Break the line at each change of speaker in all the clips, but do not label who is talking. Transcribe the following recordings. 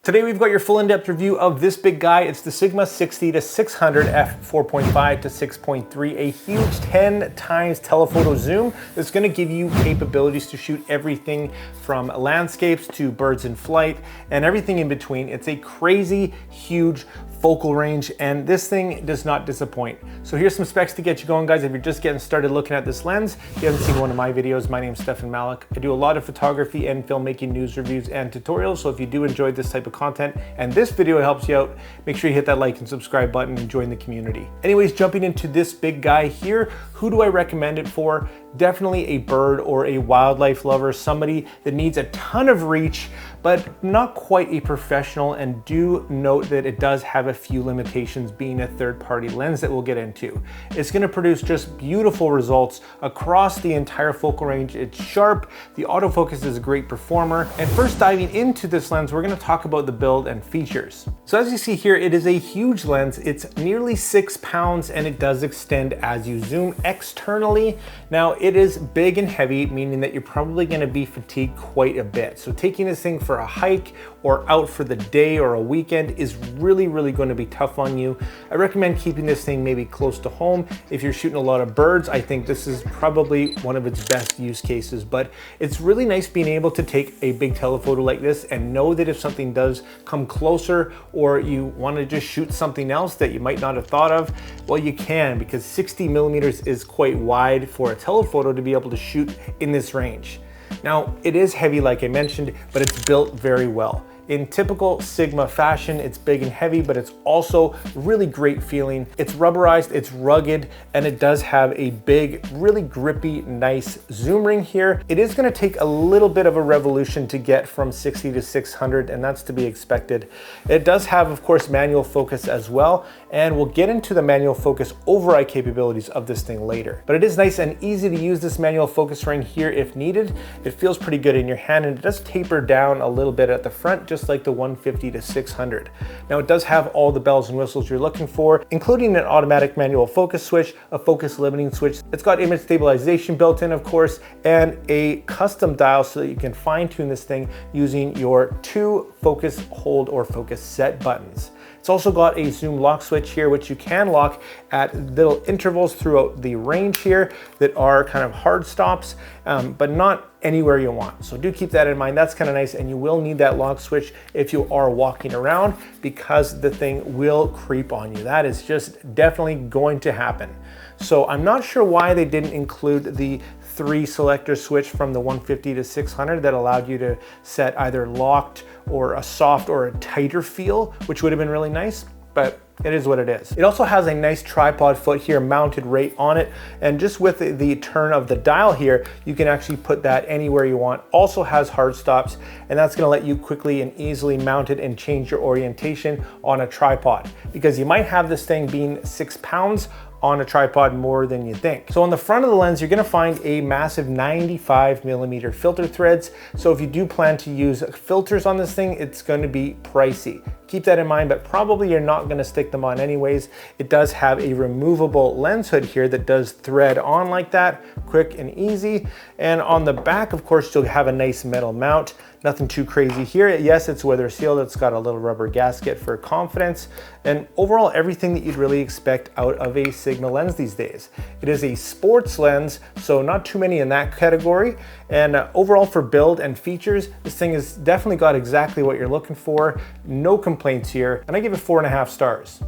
Today we've got your full in-depth review of this big guy. It's the Sigma 60-600 F4.5-6.3, a huge 10 times telephoto zoom that's going to give you capabilities to shoot everything from landscapes to birds in flight and everything in between. It's a crazy huge focal range, and this thing does not disappoint. So here's some specs to get you going, guys. If you're just getting started looking at this lens, if you haven't seen one of my videos, my name's Stefan Malloch. I do a lot of photography and filmmaking news reviews and tutorials, so if you do enjoy this type of content and this video helps you out, make sure you hit that like and subscribe button and join the community. Anyways, jumping into this big guy here, who do I recommend it for? Definitely a bird or a wildlife lover, somebody that needs a ton of reach, but not quite a professional. And do note that it does have a few limitations, being a third-party lens that we'll get into. It's going to produce just beautiful results across the entire focal range. It's sharp, the autofocus is a great performer. And first, diving into this lens, we're going to talk about the build and features. So as you see here, it is a huge lens. It's nearly 6 pounds and it does extend as you zoom externally. Now, it is big and heavy, meaning that you're probably going to be fatigued quite a bit. So taking this thing for a hike or out for the day or a weekend is really going to be tough on you. I recommend keeping this thing maybe close to home. If you're shooting a lot of birds, I think this is probably one of its best use cases. But it's really nice being able to take a big telephoto like this and know that if something does come closer or you want to just shoot something else that you might not have thought of, well, you can, because 60 millimeters is quite wide for a telephoto to be able to shoot in this range. Now, it is heavy like I mentioned, but it's built very well. In typical Sigma fashion, it's big and heavy, but it's also really great feeling. It's rubberized, it's rugged, and it does have a big, really grippy, nice zoom ring here. It is gonna take a little bit of a revolution to get from 60 to 600, and that's to be expected. It does have, of course, manual focus as well, and we'll get into the manual focus override capabilities of this thing later. But it is nice and easy to use this manual focus ring here if needed. It feels pretty good in your hand, and it does taper down a little bit at the front, just like the 150 to 600. Now, it does have all the bells and whistles you're looking for, including an automatic manual focus switch, a focus limiting switch. It's got image stabilization built in, of course, and a custom dial so that you can fine tune this thing using your 2 focus hold or focus set buttons. It's also got a zoom lock switch here, which you can lock at little intervals throughout the range here that are kind of hard stops, but not anywhere you want. So do keep that in mind. That's kind of nice, and you will need that lock switch if you are walking around, because the thing will creep on you. That is just definitely going to happen. So I'm not sure why they didn't include the 3 selector switch from the 150 to 600 that allowed you to set either locked or a soft or a tighter feel, which would have been really nice, but it is what it is. It also has a nice tripod foot here mounted right on it, and just with the turn of the dial here, you can actually put that anywhere you want. Also has hard stops, and that's gonna let you quickly and easily mount it and change your orientation on a tripod, because you might have this thing being 6 pounds on a tripod more than you think. So on the front of the lens, you're gonna find a massive 95 millimeter filter threads. So if you do plan to use filters on this thing, it's gonna be pricey. Keep that in mind, but probably you're not gonna stick them on anyways. It does have a removable lens hood here that does thread on like that, quick and easy. And on the back, of course, you'll have a nice metal mount. Nothing too crazy here. Yes, it's weather sealed. It's got a little rubber gasket for confidence. And overall, everything that you'd really expect out of a Sigma lens these days. It is a sports lens, so not too many in that category. And overall, for build and features, this thing has definitely got exactly what you're looking for. No complaints here, and I give it 4.5 stars.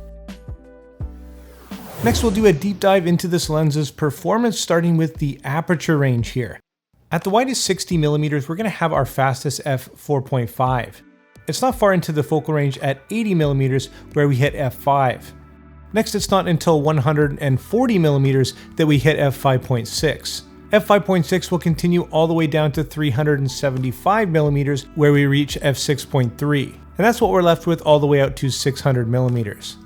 Next, we'll do a deep dive into this lens's performance, starting with the aperture range here. At the widest 60 millimeters, we're gonna have our fastest f4.5. It's not far into the focal range at 80 millimeters where we hit f5. Next, it's not until 140 millimeters that we hit f5.6. f5.6 will continue all the way down to 375 millimeters where we reach f6.3. And that's what we're left with all the way out to 600 millimeters.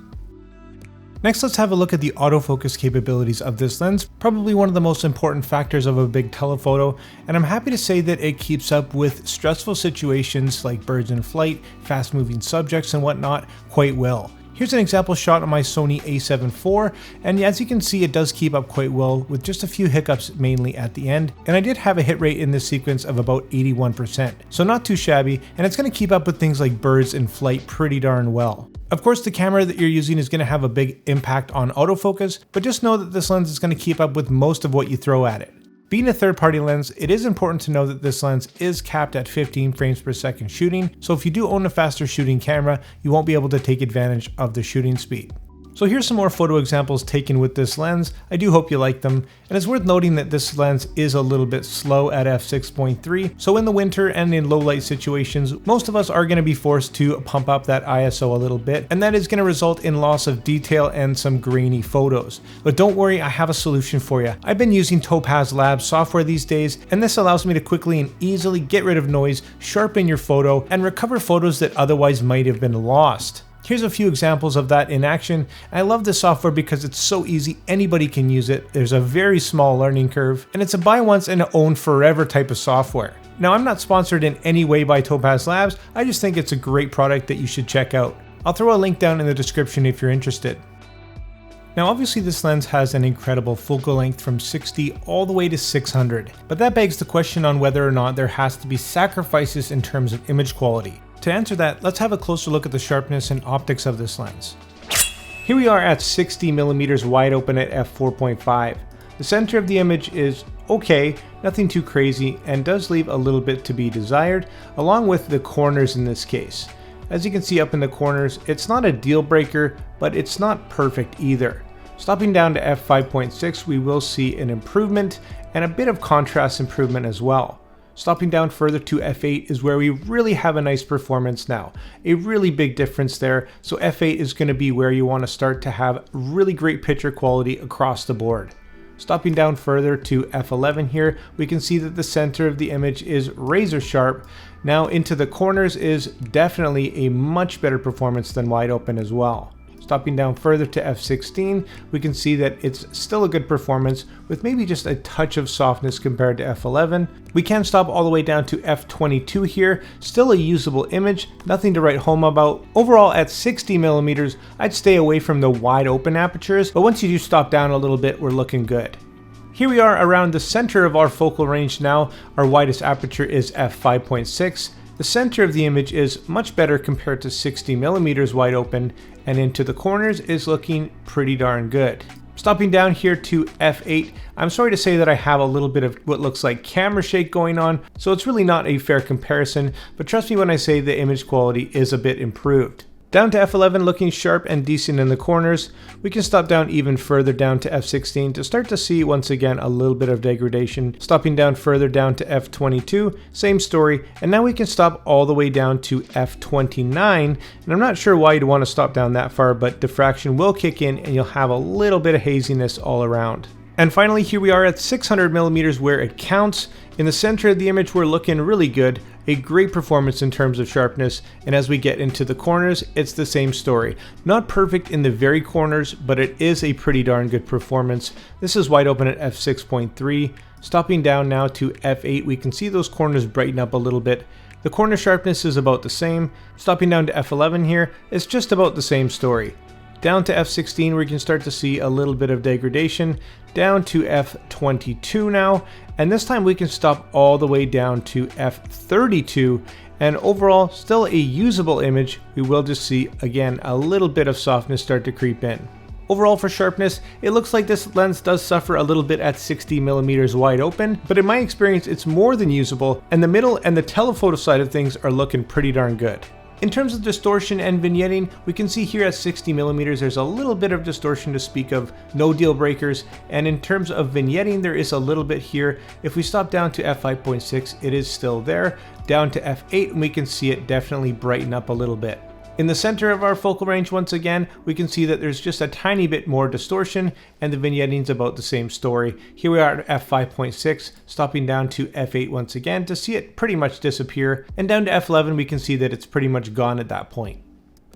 Next, let's have a look at the autofocus capabilities of this lens, probably one of the most important factors of a big telephoto, and I'm happy to say that it keeps up with stressful situations like birds in flight, fast moving subjects and whatnot quite well. Here's an example shot on my Sony a7 IV, and as you can see, it does keep up quite well with just a few hiccups mainly at the end, and I did have a hit rate in this sequence of about 81%, so not too shabby, and it's going to keep up with things like birds in flight pretty darn well. Of course, the camera that you're using is going to have a big impact on autofocus, but just know that this lens is going to keep up with most of what you throw at it. Being a third-party lens, it is important to know that this lens is capped at 15 frames per second shooting, so if you do own a faster shooting camera, you won't be able to take advantage of the shooting speed. So here's some more photo examples taken with this lens. I do hope you like them, and it's worth noting that this lens is a little bit slow at f6.3, so in the winter and in low light situations, most of us are going to be forced to pump up that ISO a little bit, and that is going to result in loss of detail and some grainy photos. But don't worry, I have a solution for you. I've been using Topaz Labs software these days, and this allows me to quickly and easily get rid of noise, sharpen your photo, and recover photos that otherwise might have been lost. Here's a few examples of that in action. I love this software because it's so easy, anybody can use it. There's a very small learning curve, and it's a buy once and own forever type of software. Now, I'm not sponsored in any way by Topaz Labs, I just think it's a great product that you should check out. I'll throw a link down in the description if you're interested. Now obviously this lens has an incredible focal length from 60 all the way to 600, but that begs the question on whether or not there has to be sacrifices in terms of image quality. To answer that, let's have a closer look at the sharpness and optics of this lens. Here we are at 60mm wide open at f4.5. The center of the image is okay, nothing too crazy, and does leave a little bit to be desired, along with the corners in this case. As you can see up in the corners, it's not a deal breaker, but it's not perfect either. Stopping down to f5.6, we will see an improvement and a bit of contrast improvement as well. Stopping down further to f8 is where we really have a nice performance now. A really big difference there, so f8 is going to be where you want to start to have really great picture quality across the board. Stopping down further to f11 here, we can see that the center of the image is razor sharp. Now into the corners is definitely a much better performance than wide open as well. Stopping down further to f16, we can see that it's still a good performance with maybe just a touch of softness compared to f11. We can stop all the way down to f22 here, still a usable image, nothing to write home about. Overall at 60mm, I'd stay away from the wide open apertures, but once you do stop down a little bit, we're looking good. Here we are around the center of our focal range now. Our widest aperture is f5.6. The center of the image is much better compared to 60mm wide open, and into the corners is looking pretty darn good. Stopping down here to f8, I'm sorry to say that I have a little bit of what looks like camera shake going on, so it's really not a fair comparison, but trust me when I say the image quality is a bit improved. Down to f11 looking sharp and decent in the corners. We can stop down even further down to f16 to start to see once again a little bit of degradation. Stopping down further down to f22, same story, and now we can stop all the way down to f29, and I'm not sure why you'd want to stop down that far, but diffraction will kick in and you'll have a little bit of haziness all around. And finally, here we are at 600mm where it counts. In the center of the image, we're looking really good. A great performance in terms of sharpness, and as we get into the corners, it's the same story. Not perfect in the very corners, but it is a pretty darn good performance. This is wide open at f6.3. Stopping down now to f8, we can see those corners brighten up a little bit. The corner sharpness is about the same. Stopping down to f11 here, it's just about the same story. Down to f16 we can start to see a little bit of degradation, down to f22 now, and this time we can stop all the way down to f32, and overall still a usable image. We will just see again a little bit of softness start to creep in. Overall for sharpness, it looks like this lens does suffer a little bit at 60mm wide open, but in my experience it's more than usable, and the middle and the telephoto side of things are looking pretty darn good. In terms of distortion and vignetting, we can see here at 60mm there's a little bit of distortion to speak of, no deal breakers, and in terms of vignetting there is a little bit here. If we stop down to f5.6 it is still there, down to f8 and we can see it definitely brighten up a little bit. In the center of our focal range once again, we can see that there's just a tiny bit more distortion and the vignetting's about the same story. Here we are at f5.6, stopping down to f8 once again to see it pretty much disappear, and down to f11 we can see that it's pretty much gone at that point.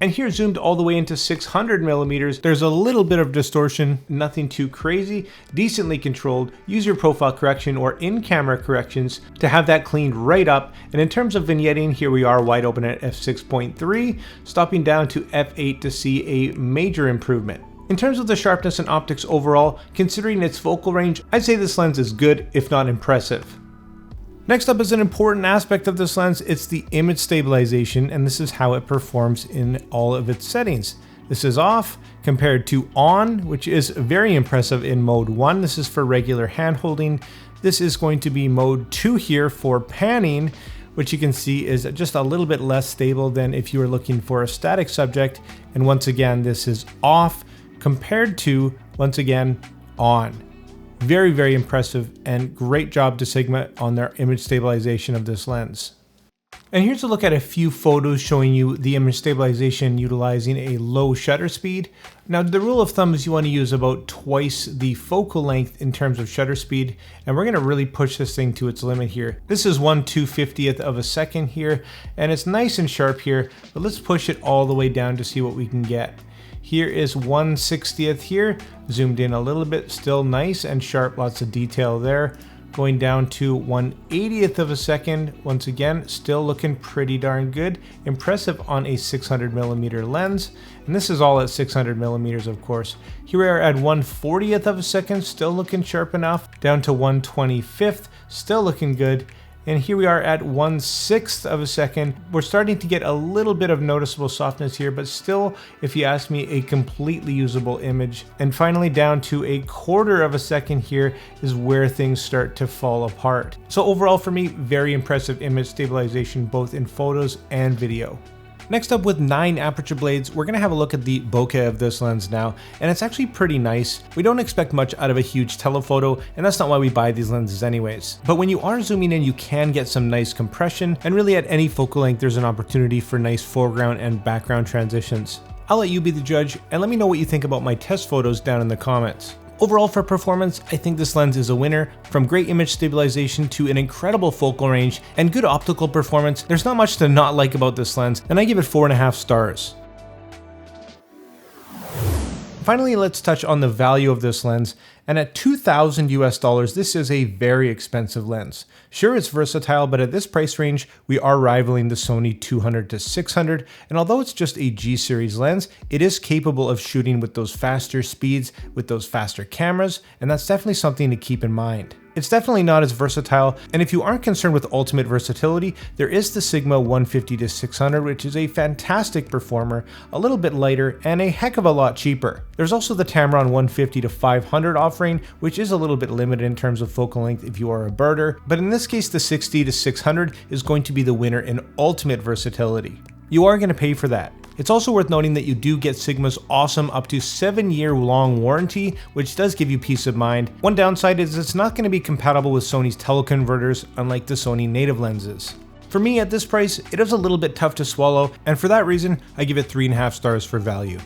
And here zoomed all the way into 600 millimeters, there's a little bit of distortion, nothing too crazy, decently controlled. Use your profile correction or in-camera corrections to have that cleaned right up. And in terms of vignetting, here we are wide open at f6.3, stopping down to f8 to see a major improvement. In terms of the sharpness and optics overall, considering its focal range, I'd say this lens is good, if not impressive. Next up is an important aspect of this lens. It's the image stabilization, and this is how it performs in all of its settings. This is off compared to on, which is very impressive in mode 1. This is for regular hand holding. This is going to be mode 2 here for panning, which you can see is just a little bit less stable than if you were looking for a static subject. And once again, this is off compared to, once again, on. Very, very impressive, and great job to Sigma on their image stabilization of this lens. And here's a look at a few photos showing you the image stabilization utilizing a low shutter speed. Now, the rule of thumb is you want to use about twice the focal length in terms of shutter speed, and we're going to really push this thing to its limit here. This is 1/250th of a second here, and it's nice and sharp here, but let's push it all the way down to see what we can get. Here is 1/60th here, zoomed in a little bit, still nice and sharp, lots of detail there. Going down to 1/80th of a second, once again, still looking pretty darn good. Impressive on a 600 millimeter lens, and this is all at 600 millimeters, of course. Here we are at 1/40th of a second, still looking sharp enough. Down to 1/25th, still looking good. And here we are at 1/6 of a second. We're starting to get a little bit of noticeable softness here, but still, if you ask me, a completely usable image. And finally, down to 1/4 of a second here is where things start to fall apart. So overall for me, very impressive image stabilization, both in photos and video. Next up, with 9 aperture blades, we're gonna have a look at the bokeh of this lens now, and it's actually pretty nice. We don't expect much out of a huge telephoto, and that's not why we buy these lenses anyways. But when you are zooming in, you can get some nice compression, and really at any focal length, there's an opportunity for nice foreground and background transitions. I'll let you be the judge, and let me know what you think about my test photos down in the comments. Overall for performance, I think this lens is a winner. From great image stabilization to an incredible focal range and good optical performance, there's not much to not like about this lens, and I give it 4.5 stars. Finally, let's touch on the value of this lens. And at $2,000 US, this is a very expensive lens. Sure, it's versatile, but at this price range, we are rivaling the Sony 200-600. And although it's just a G series lens, it is capable of shooting with those faster speeds, with those faster cameras, and that's definitely something to keep in mind. It's definitely not as versatile, and if you aren't concerned with ultimate versatility, there is the Sigma 150-600, which is a fantastic performer, a little bit lighter, and a heck of a lot cheaper. There's also the Tamron 150-500 offering, which is a little bit limited in terms of focal length if you are a birder, but in this case the 60-600 is going to be the winner in ultimate versatility. You are going to pay for that. It's also worth noting that you do get Sigma's awesome up to 7-year long warranty, which does give you peace of mind. One downside is it's not going to be compatible with Sony's teleconverters, unlike the Sony native lenses. For me, at this price, it is a little bit tough to swallow, and for that reason, I give it 3.5 stars for value.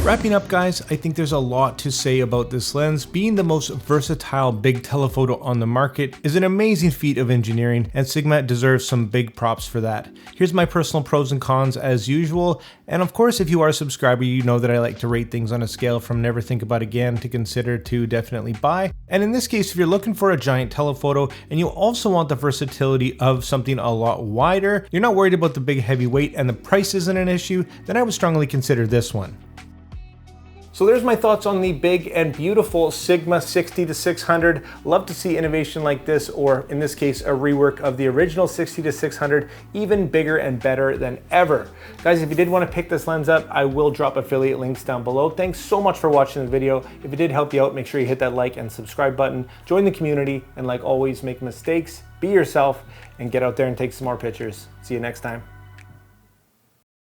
Wrapping up, guys, I think there's a lot to say about this lens. Being the most versatile big telephoto on the market is an amazing feat of engineering, and Sigma deserves some big props for that. Here's my personal pros and cons as usual, and of course, if you are a subscriber, you know that I like to rate things on a scale from never think about again to consider to definitely buy. And in this case, if you're looking for a giant telephoto and you also want the versatility of something a lot wider, you're not worried about the big heavy weight and the price isn't an issue, then I would strongly consider this one. So there's my thoughts on the big and beautiful Sigma 60-600. Love to see innovation like this, or in this case, a rework of the original 60-600, even bigger and better than ever. Guys, if you did want to pick this lens up, I will drop affiliate links down below. Thanks so much for watching the video. If it did help you out, make sure you hit that like and subscribe button, join the community, and like always, make mistakes, be yourself, and get out there and take some more pictures. See you next time.